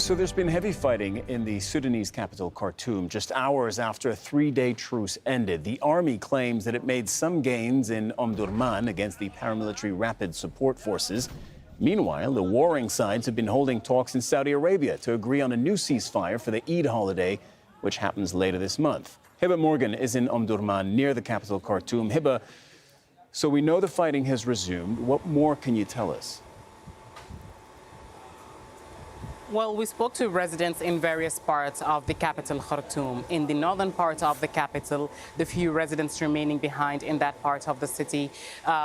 So there's been heavy fighting in the Sudanese capital, Khartoum, just hours after a three-day truce ended. The army claims that it made some gains in Omdurman against the paramilitary rapid support forces. Meanwhile, the warring sides have been holding talks in Saudi Arabia to agree on a new ceasefire for the Eid holiday, which happens later this month. Hiba Morgan is in Omdurman, near the capital, Khartoum. Hiba, so we know the fighting has resumed. What more can you tell us? Well, we spoke to residents in various parts of the capital, Khartoum. In the northern part of the capital, the few residents remaining behind in that part of the city.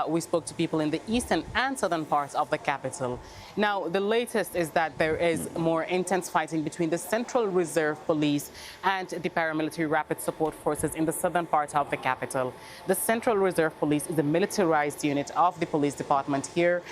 We spoke to people in the eastern and southern parts of the capital. Now, the latest is that there is more intense fighting between the Central Reserve Police and the paramilitary rapid support forces in the southern part of the capital. The Central Reserve Police is a militarized unit of the police department here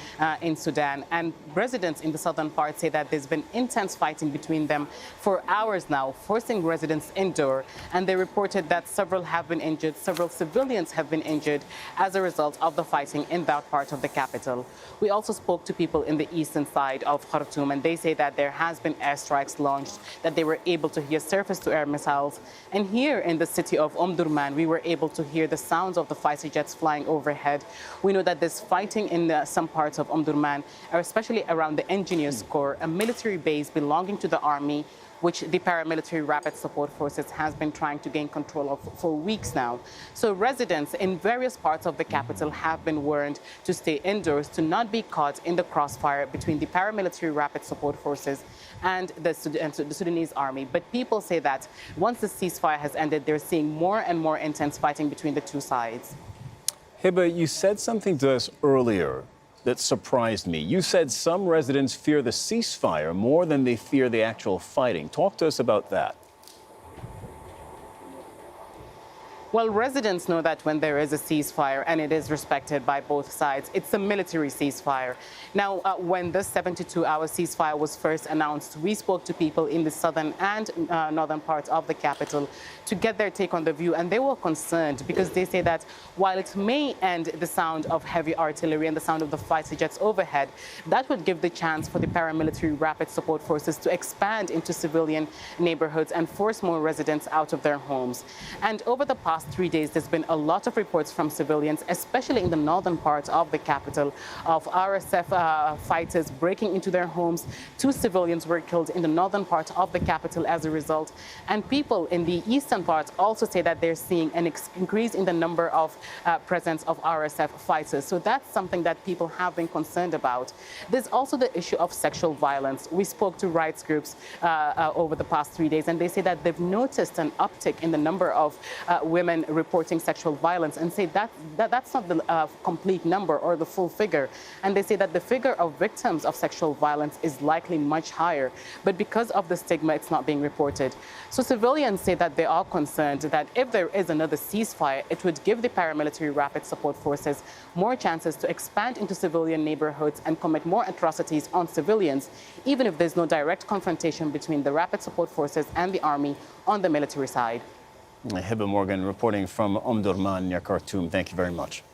in Sudan, and residents in the southern part say that there's been intense fighting between them for hours now, forcing residents indoor. And they reported that several have been injured, several civilians have been injured as a result of the fighting in that part of the capital. We also spoke to people in the eastern side of Khartoum, and they say that there has been airstrikes launched, that they were able to hear surface-to-air missiles. And here in the city of Omdurman, we were able to hear the sounds of the fighter jets flying overhead. We know that there's fighting in some parts of Omdurman, especially around the Engineers Corps, a military base belonging to the army, which the paramilitary rapid support forces has been trying to gain control of for weeks now. So residents in various parts of the capital have been warned to stay indoors, to not be caught in the crossfire between the paramilitary rapid support forces and the Sudanese army. But people say that once the ceasefire has ended, they're seeing more and more intense fighting between the two sides. Hiba, you said something to us earlier that surprised me. You said some residents fear the ceasefire more than they fear the actual fighting. Talk to us about that. Well, residents know that when there is a ceasefire and it is respected by both sides, it's a military ceasefire. Now, when this 72-hour ceasefire was first announced, we spoke to people in the southern and northern parts of the capital to get their take on the view, and they were concerned because they say that while it may end the sound of heavy artillery and the sound of the fighter jets overhead, that would give the chance for the paramilitary rapid support forces to expand into civilian neighborhoods and force more residents out of their homes. And over the past 3 days, there's been a lot of reports from civilians, especially in the northern part of the capital, of RSF fighters breaking into their homes. 2 civilians were killed in the northern part of the capital as a result. And people in the eastern part also say that they're seeing an increase in the number of presence of RSF fighters. So that's something that people have been concerned about. There's also the issue of sexual violence. We spoke to rights groups over the past 3 days, and they say that they've noticed an uptick in the number of women reporting sexual violence, and say that's not the complete number or the full figure. And they say that the figure of victims of sexual violence is likely much higher, but because of the stigma, it's not being reported. So civilians say that they are concerned that if there is another ceasefire, it would give the paramilitary rapid support forces more chances to expand into civilian neighborhoods and commit more atrocities on civilians, even if there's no direct confrontation between the rapid support forces and the army on the military side. Hiba Morgan reporting from Omdurman near Khartoum. Thank you very much.